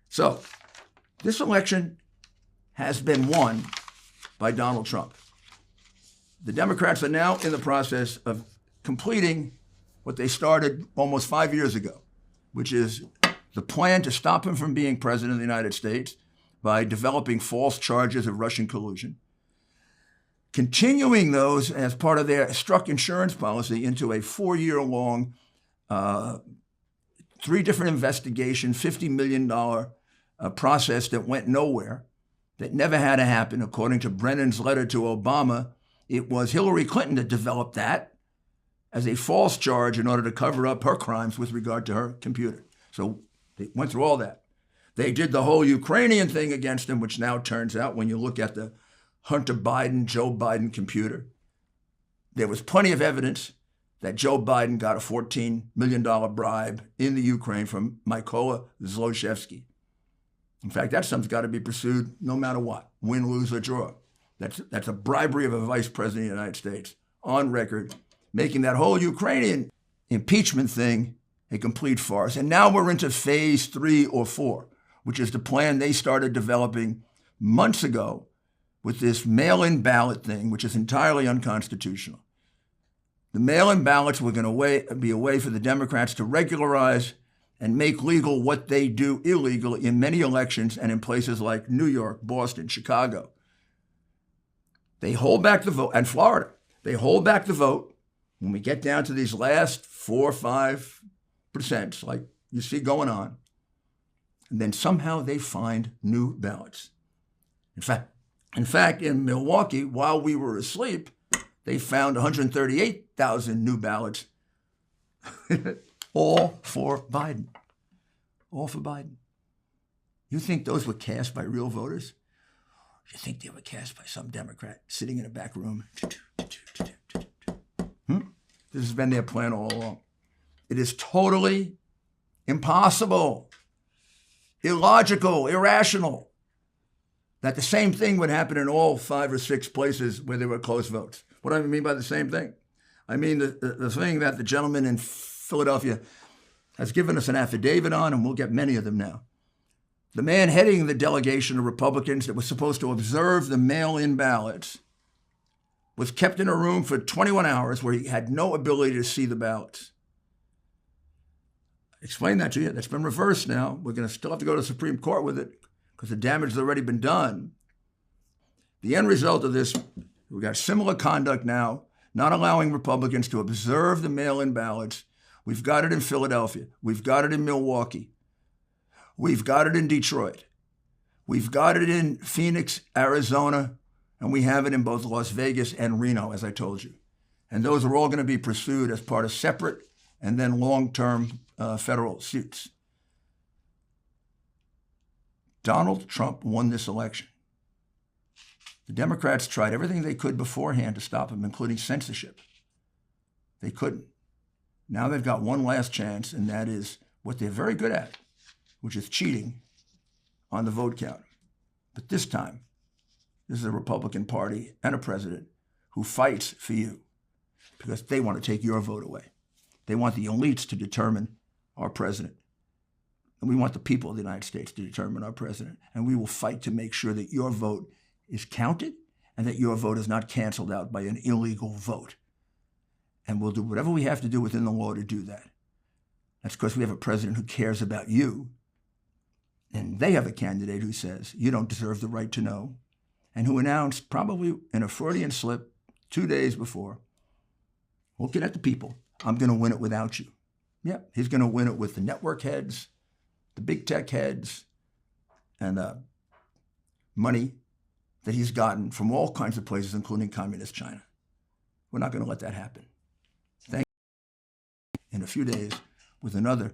So this election has been won by Donald Trump. The Democrats are now in the process of completing what they started almost 5 years ago, which is the plan to stop him from being president of the United States by developing false charges of Russian collusion, continuing those as part of their struck insurance policy into a 4-year-long, 3 different investigations, $50 million process that went nowhere, that never had to happen. According to Brennan's letter to Obama, it was Hillary Clinton that developed that as a false charge in order to cover up her crimes with regard to her computer. So they went through all that. They did the whole Ukrainian thing against him, which now turns out, when you look at the Hunter Biden, Joe Biden computer, there was plenty of evidence that Joe Biden got a $14 million bribe in the Ukraine from Mykola Zlochevsky. In fact, that something's got to be pursued no matter what, win, lose, or draw. That's a bribery of a vice president of the United States on record, making that whole Ukrainian impeachment thing a complete farce. And now we're into phase 3 or 4, which is the plan they started developing months ago with this mail-in ballot thing, which is entirely unconstitutional. The mail-in ballots were going to be a way for the Democrats to regularize and make legal what they do illegal in many elections and in places like New York, Boston, Chicago. They hold back the vote, and Florida. They hold back the vote when we get down to these last 4 or 5%, like you see going on. And then somehow they find new ballots. In fact, in Milwaukee, while we were asleep, they found 138,000 new ballots, all for Biden. All for Biden. You think those were cast by real voters? You think they were cast by some Democrat sitting in a back room? This has been their plan all along. It is totally impossible, illogical, irrational, that the same thing would happen in all 5 or 6 places where there were close votes. What do I mean by the same thing? I mean the thing that the gentleman in Philadelphia has given us an affidavit on, and we'll get many of them now. The man heading the delegation of Republicans that was supposed to observe the mail-in ballots was kept in a room for 21 hours where he had no ability to see the ballots. Explain that to you. That's been reversed now. We're going to still have to go to the Supreme Court with it because the damage has already been done. The end result of this, we've got similar conduct now, not allowing Republicans to observe the mail-in ballots. We've got it in Philadelphia. We've got it in Milwaukee. We've got it in Detroit. We've got it in Phoenix, Arizona, and we have it in both Las Vegas and Reno, as I told you. And those are all going to be pursued as part of separate and then long-term federal suits. Donald Trump won this election. The Democrats tried everything they could beforehand to stop him, including censorship. They couldn't. Now they've got one last chance, and that is what they're very good at, which is cheating on the vote count. But this time, this is a Republican Party and a president who fights for you because they want to take your vote away. They want the elites to determine our president. And we want the people of the United States to determine our president. And we will fight to make sure that your vote is counted and that your vote is not canceled out by an illegal vote. And we'll do whatever we have to do within the law to do that. That's because we have a president who cares about you. And they have a candidate who says, you don't deserve the right to know, and who announced, probably in a Freudian slip 2 days before, looking at the people, I'm going to win it without you. Yeah, he's going to win it with the network heads, the big tech heads, and money that he's gotten from all kinds of places, including communist China. We're not going to let that happen. Thank you. In a few days with another